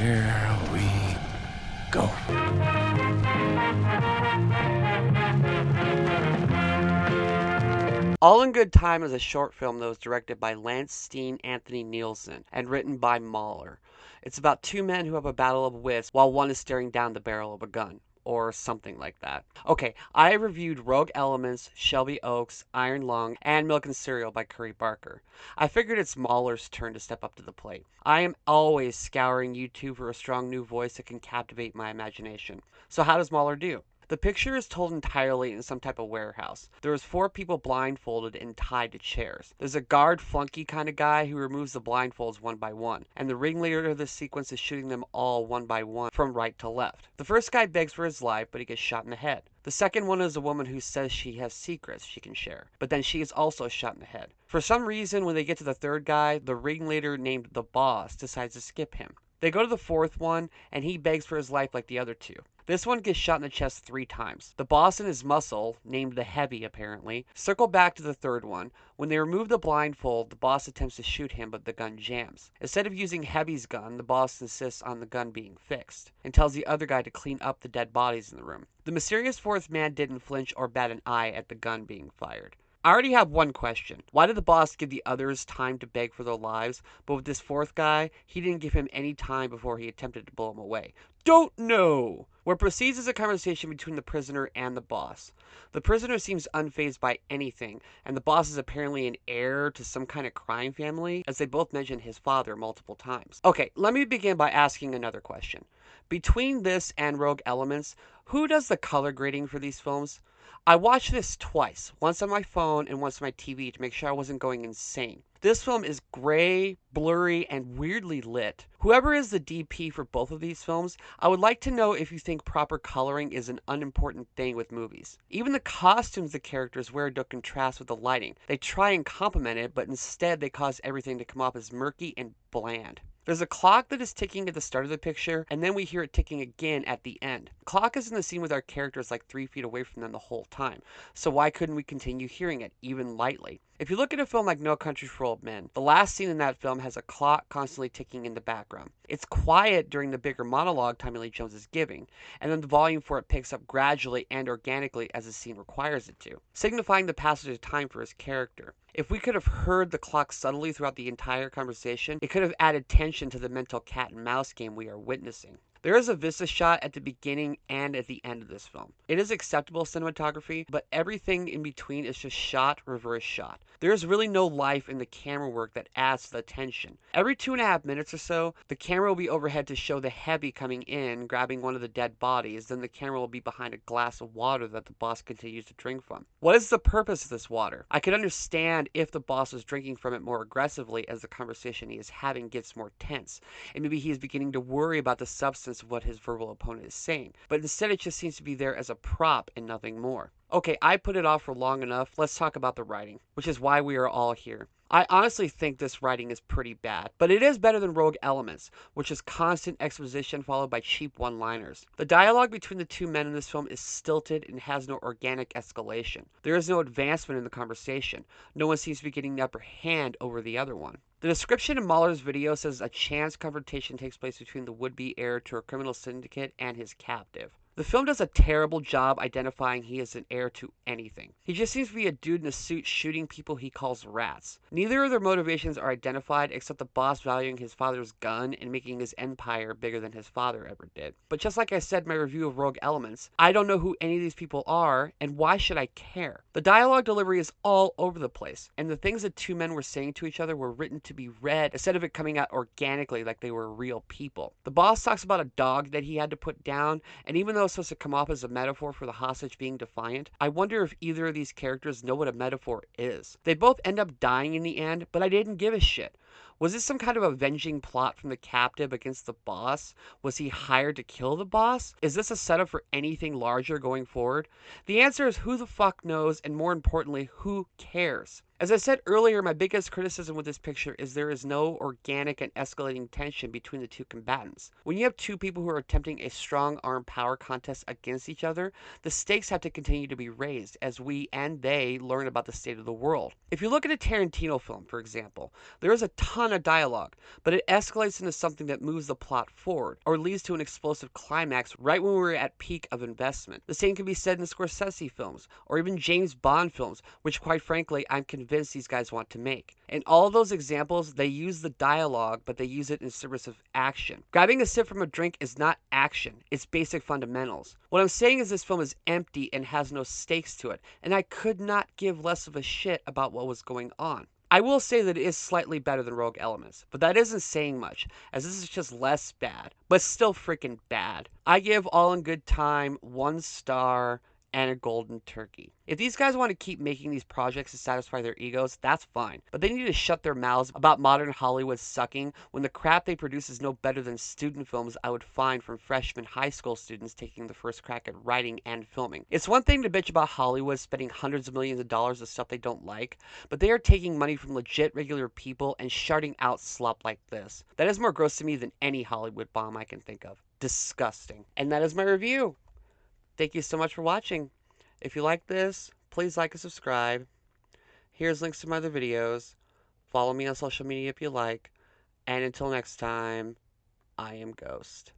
Here we go. All in Good Time is a short film that was directed by Lance Steen Anthony Nielsen and written by MauLer. It's about two men who have a battle of wits while one is staring down the barrel of a gun. Or something like that. Okay, I reviewed Rogue Elements, Shelby Oaks, Iron Lung, and Milk and Cereal by Curry Barker. I figured it's MauLer's turn to step up to the plate. I am always scouring YouTube for a strong new voice that can captivate my imagination. So how does MauLer do? The picture is told entirely in some type of warehouse. There's four people blindfolded and tied to chairs. There's a guard flunky kind of guy who removes the blindfolds one by one, and the ringleader of this sequence is shooting them all one by one from right to left. The first guy begs for his life, but he gets shot in the head. The second one is a woman who says she has secrets she can share, but then she is also shot in the head. For some reason, when they get to the third guy, the ringleader named the Boss decides to skip him. They go to the fourth one, and he begs for his life like the other two. This one gets shot in the chest 3 times. The Boss and his muscle, named the Heavy apparently, circle back to the third one. When they remove the blindfold, the Boss attempts to shoot him, but the gun jams. Instead of using Heavy's gun, the Boss insists on the gun being fixed, and tells the other guy to clean up the dead bodies in the room. The mysterious fourth man didn't flinch or bat an eye at the gun being fired. I already have one question. Why did the Boss give the others time to beg for their lives, but with this fourth guy, he didn't give him any time before he attempted to blow him away? Don't know! What proceeds is a conversation between the prisoner and the Boss. The prisoner seems unfazed by anything, and the Boss is apparently an heir to some kind of crime family, as they both mention his father multiple times. Okay, let me begin by asking another question. Between this and Rogue Elements, who does the color grading for these films? I watched this twice, once on my phone and once on my TV to make sure I wasn't going insane. This film is gray, blurry, and weirdly lit. Whoever is the DP for both of these films, I would like to know if you think proper coloring is an unimportant thing with movies. Even the costumes the characters wear don't contrast with the lighting. They try and complement it, but instead they cause everything to come off as murky and bland. There's a clock that is ticking at the start of the picture, and then we hear it ticking again at the end. The clock is in the scene with our characters like 3 feet away from them the whole time, so why couldn't we continue hearing it, even lightly? If you look at a film like No Country for Old Men, the last scene in that film has a clock constantly ticking in the background. It's quiet during the bigger monologue Tommy Lee Jones is giving, and then the volume for it picks up gradually and organically as the scene requires it to, signifying the passage of time for his character. If we could have heard the clock subtly throughout the entire conversation, it could have added tension to the mental cat and mouse game we are witnessing. There is a vista shot at the beginning and at the end of this film. It is acceptable cinematography, but everything in between is just shot, reverse shot. There is really no life in the camera work that adds to the tension. Every 2.5 minutes or so, the camera will be overhead to show the Heavy coming in, grabbing one of the dead bodies, then the camera will be behind a glass of water that the Boss continues to drink from. What is the purpose of this water? I could understand if the Boss was drinking from it more aggressively as the conversation he is having gets more tense, and maybe he is beginning to worry about the substance of what his verbal opponent is saying, but instead it just seems to be there as a prop and nothing more. Okay, I put it off for long enough. Let's talk about the writing, which is why we are all here. I honestly think this writing is pretty bad, but it is better than Rogue Elements, which is constant exposition followed by cheap one-liners. The dialogue between the two men in this film is stilted and has no organic escalation. There is no advancement in the conversation. No one seems to be getting the upper hand over the other one. The description in MauLer's video says a chance confrontation takes place between the would-be heir to a criminal syndicate and his captive. The film does a terrible job identifying he is an heir to anything. He just seems to be a dude in a suit shooting people he calls rats. Neither of their motivations are identified except the Boss valuing his father's gun and making his empire bigger than his father ever did. But just like I said in my review of Rogue Elements, I don't know who any of these people are, and why should I care? The dialogue delivery is all over the place, and the things that two men were saying to each other were written to be read instead of it coming out organically like they were real people. The Boss talks about a dog that he had to put down, and even though it's supposed to come off as a metaphor for the hostage being defiant, I wonder if either of these characters know what a metaphor is. They both end up dying in the end, but I didn't give a shit. Was this some kind of avenging plot from the captive against the Boss? Was he hired to kill the Boss? Is this a setup for anything larger going forward? The answer is who the fuck knows, and more importantly, who cares? As I said earlier, my biggest criticism with this picture is there is no organic and escalating tension between the two combatants. When you have two people who are attempting a strong arm power contest against each other, the stakes have to continue to be raised as we and they learn about the state of the world. If you look at a Tarantino film, for example, there is a ton of dialogue, but it escalates into something that moves the plot forward or leads to an explosive climax right when we're at peak of investment. The same can be said in the Scorsese films or even James Bond films, which quite frankly I'm convinced these guys want to make. In all of those examples, they use the dialogue, but they use it in service of action. Grabbing a sip from a drink is not action, it's basic fundamentals. What I'm saying is this film is empty and has no stakes to it, and I could not give less of a shit about what was going on. I will say that it is slightly better than Rogue Elements, but that isn't saying much, as this is just less bad, but still freaking bad. I give All in Good Time 1 star and a golden turkey. If these guys want to keep making these projects to satisfy their egos, that's fine. But they need to shut their mouths about modern Hollywood sucking when the crap they produce is no better than student films I would find from freshman high school students taking the first crack at writing and filming. It's one thing to bitch about Hollywood spending hundreds of millions of dollars on stuff they don't like, but they are taking money from legit regular people and sharding out slop like this. That is more gross to me than any Hollywood bomb I can think of. Disgusting. And that is my review. Thank you so much for watching. If you like this, please like and subscribe. Here's links to my other videos. Follow me on social media if you like. And until next time, I am Ghost.